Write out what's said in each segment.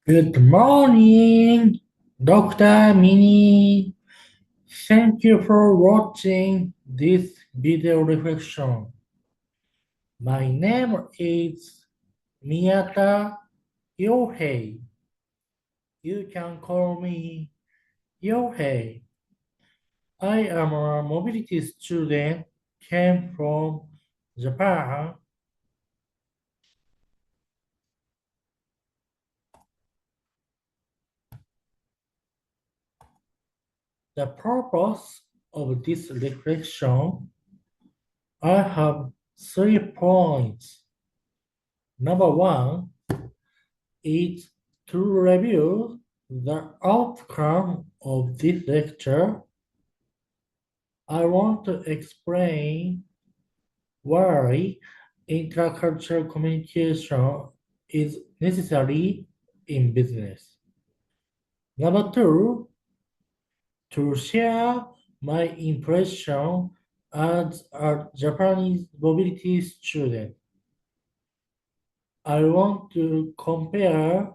Good morning, Dr. Mini. Thank you for watching this video reflection. My name is Miyata Yohei. You can call me Yohei. I am a mobility student, came from Japan. The purpose of this reflection, I have 3 points. Number one is to review the outcome of this lecture. I want to explain why intercultural communication is necessary in business. Number two, to share my impression as a Japanese mobility student. I want to compare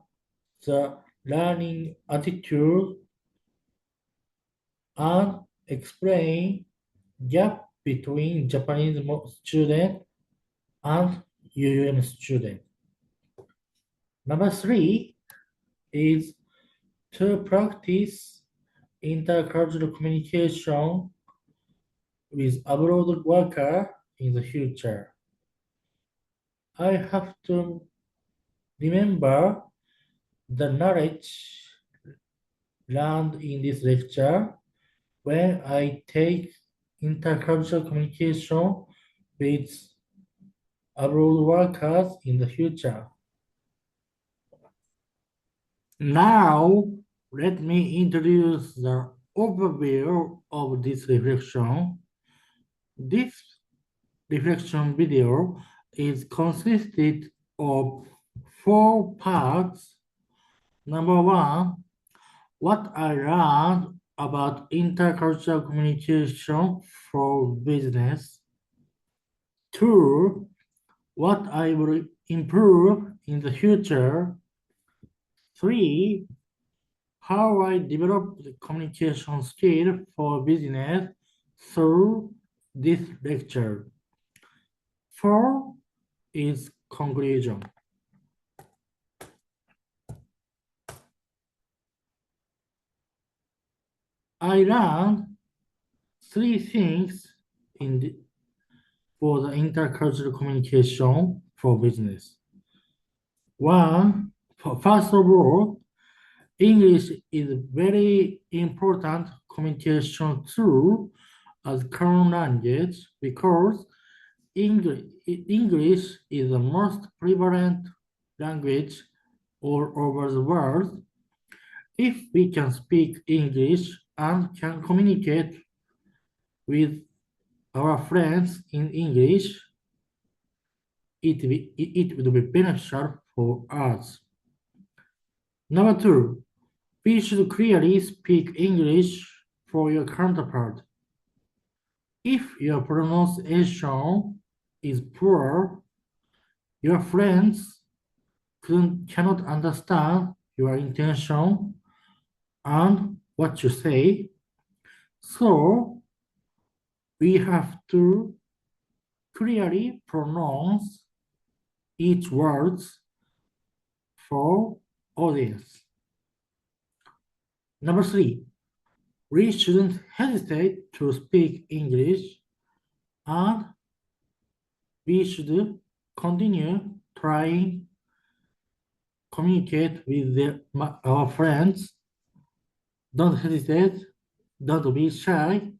the learning attitude and explain gap between Japanese student and UUM student. Number three is to practice intercultural communication with abroad worker in the future. I have to remember the knowledge learned in this lecture when I take intercultural communication with abroad workers in the future. Now, let me introduce the overview of this reflection. This reflection video is consisted of 4 parts. Number one, what I learned about intercultural communication for business. 2, what I will improve in the future. 3, how I develop the communication skill for business through this lecture. 4 is conclusion. I learned 3 things for the intercultural communication for business. First of all, English is very important communication tool as current language because English is the most prevalent language all over the world. If we can speak English and can communicate with our friends in English, it will be beneficial for us. Number 2, we should clearly speak English for your counterpart. If your pronunciation is poor, your friends cannot understand your intention and what you say. So we have to clearly pronounce each word for audience. Number 3, we shouldn't hesitate to speak English and we should continue trying communicate with our friends. Don't hesitate, don't be shy.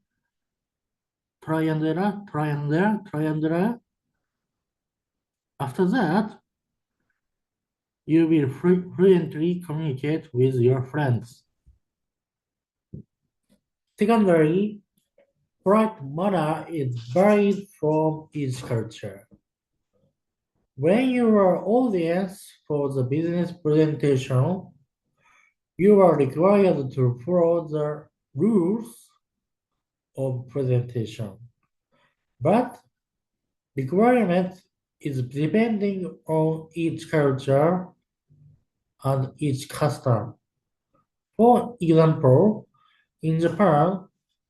Try and error, try and error, try and error. After that, you will fluently communicate with your friends. Secondly, polite manner is varied from each culture. When you are audience for the business presentation, you are required to follow the rules of presentation. But requirement is depending on each culture and each custom. For example, in Japan,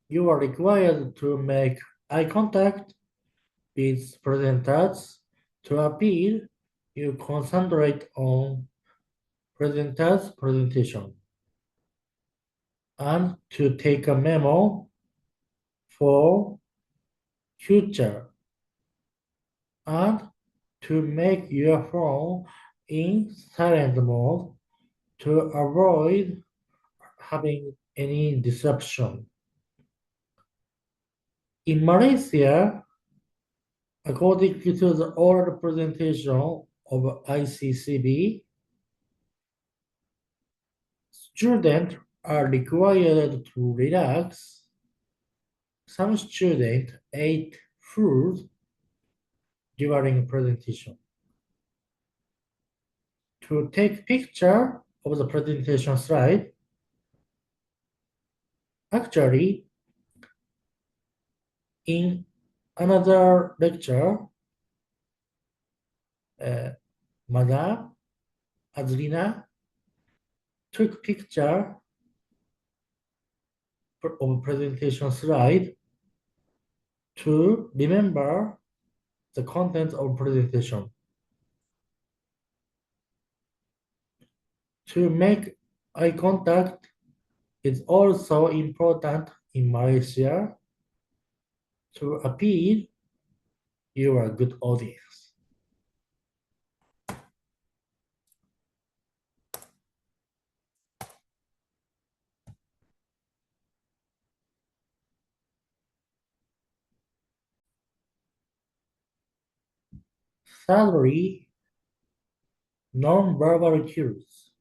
you are required to make eye contact with presenters to appeal you concentrate on presenter's presentation and to take a memo for future and to make your phone in silent mode to avoid having any disruption. In Malaysia, according to the oral presentation of ICCB, students are required to relax. Some students ate food during presentation. To take picture of the presentation slide, actually, in another lecture, Madam Adrina took picture of presentation slide to remember the content of presentation. To make eye contact is also important in Malaysia to appeal you are a good audience. Thirdly, non-verbal cues.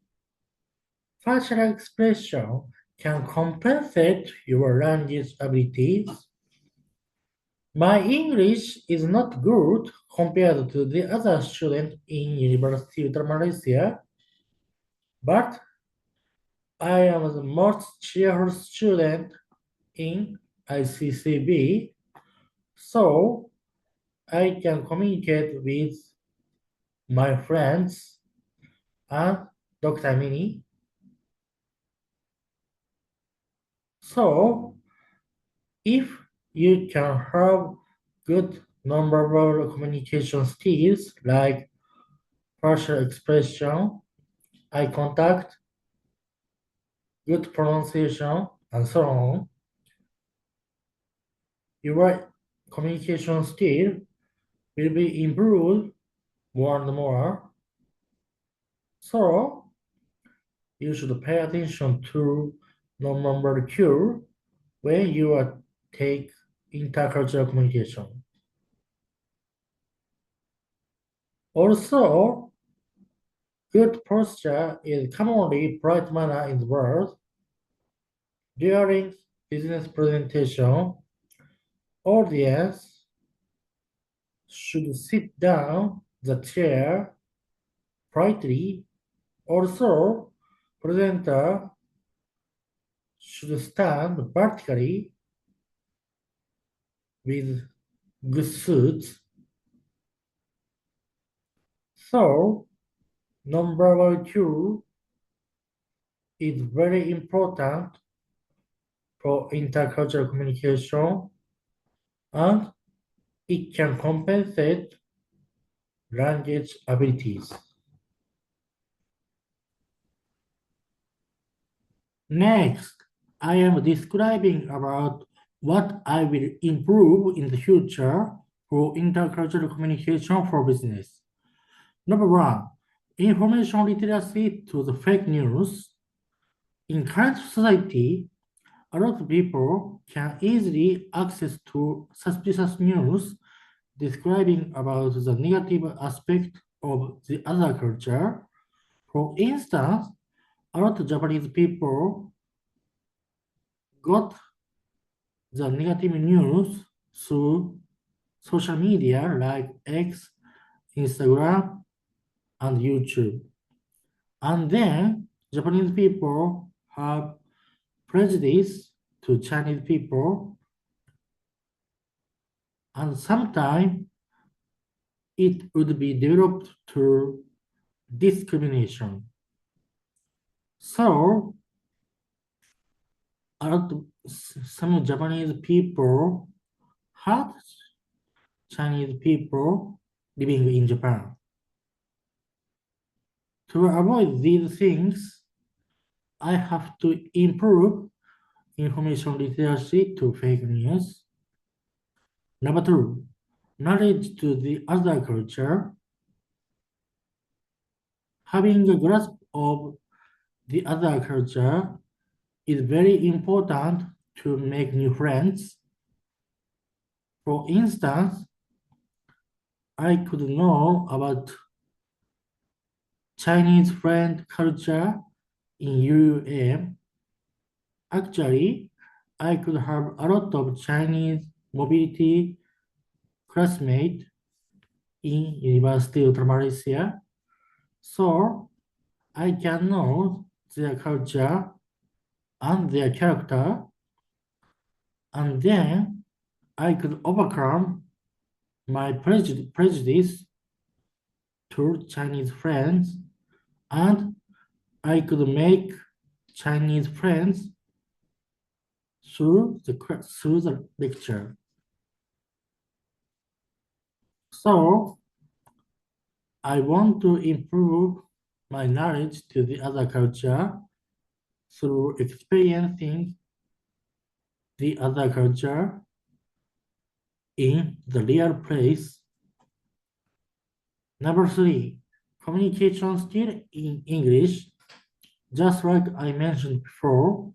Facial expression can compensate your language abilities. My English is not good compared to the other students in University of Malaysia, but I am the most cheerful student in ICCB, so I can communicate with my friends and Dr. Mini. So, if you can have good nonverbal communication skills like facial expression, eye contact, good pronunciation, and so on, your communication skill will be improved more and more. So, you should pay attention to nonverbal cue when you take intercultural communication. Also, good posture is commonly polite manner in the world. During business presentation, audience should sit down the chair politely. Also, presenter should stand vertically with good suits. So, nonverbal cue is very important for intercultural communication and it can compensate language abilities. Next, I am describing about what I will improve in the future for intercultural communication for business. Number one, information literacy to the fake news. In current society, a lot of people can easily access to suspicious news describing about the negative aspect of the other culture. For instance, a lot of Japanese people got the negative news through social media like X, Instagram, and YouTube. And then Japanese people have prejudice to Chinese people, and sometimes it would be developed to discrimination. So, some Japanese people had Chinese people living in Japan. To avoid these things, I have to improve information literacy to fake news. Number two, knowledge to the other culture. Having a grasp of the other culture is very important to make new friends. For instance, I could know about Chinese friend culture in UM. Actually, I could have a lot of Chinese mobility classmates in University of Malaysia, so I can know their culture and their character, and then I could overcome my prejudice toward Chinese friends, and I could make Chinese friends through the lecture. So I want to improve my knowledge to the other culture through experiencing the other culture in the real place. Number three, communication skill in English. Just like I mentioned before,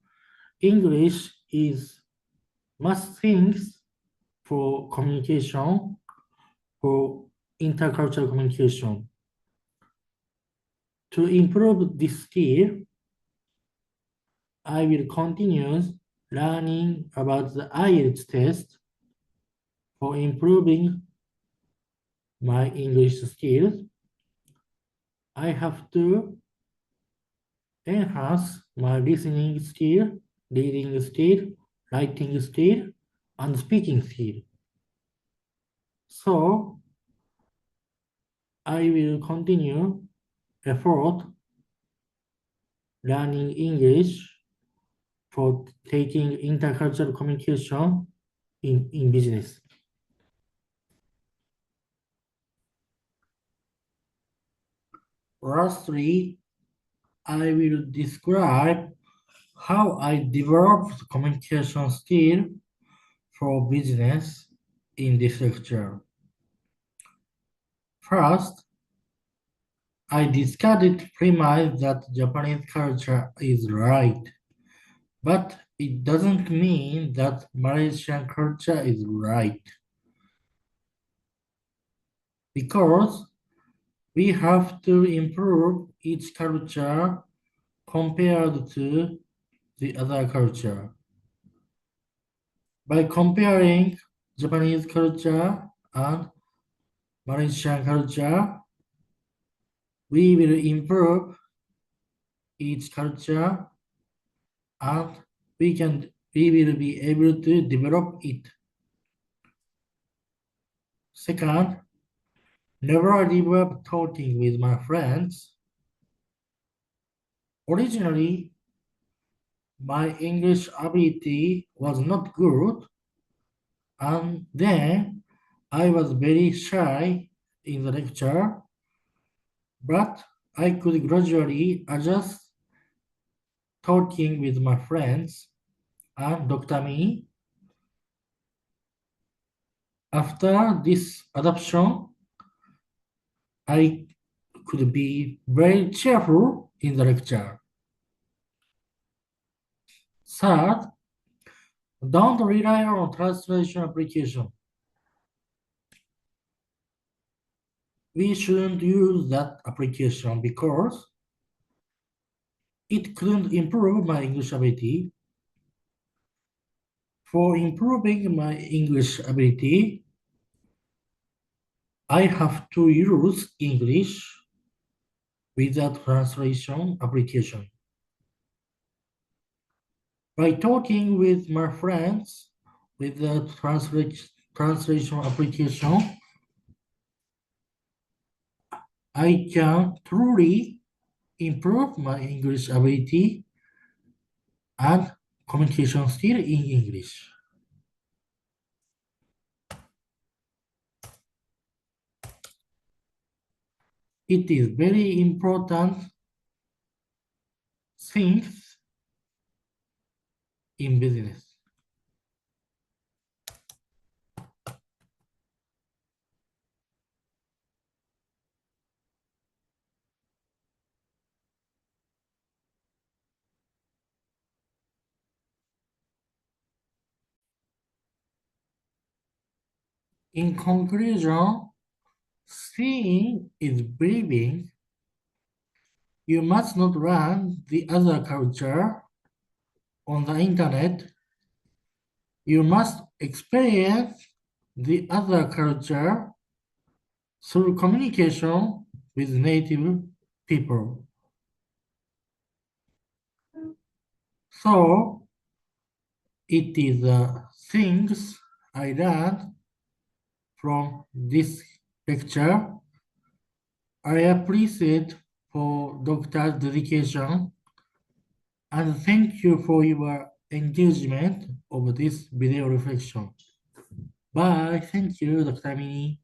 English is must things for communication, for intercultural communication. To improve this skill, I will continue learning about the IELTS test for improving my English skills. I have to enhance my listening skill, reading skill, writing skill, and speaking skill. So I will continue effort learning English for taking intercultural communication in business. Lastly, I will describe how I developed communication skill for business in this lecture. First, I discarded premise that Japanese culture is right, but it doesn't mean that Malaysian culture is right. Because we have to improve each culture compared to the other culture. By comparing Japanese culture and Malaysian culture, we will improve each culture and we will be able to develop it. Second, never give up talking with my friends. Originally, my English ability was not good, and then I was very shy in the lecture, but I could gradually adjust talking with my friends and Dr. Me. After this adoption, I could be very cheerful in the lecture. Third, don't rely on translation application. We shouldn't use that application because it couldn't improve my English ability. For improving my English ability, I have to use English without translation application. By talking with my friends with the translation application, I can truly improve my English ability and communication skill in English. It is very important things in business. In conclusion, seeing is believing. You must not run the other culture on the internet. You must experience the other culture through communication with native people. So, it is the things I learned from this lecture. I appreciate for doctor's dedication and thank you for your engagement of this video reflection. Bye. Thank you, Dr. Mini.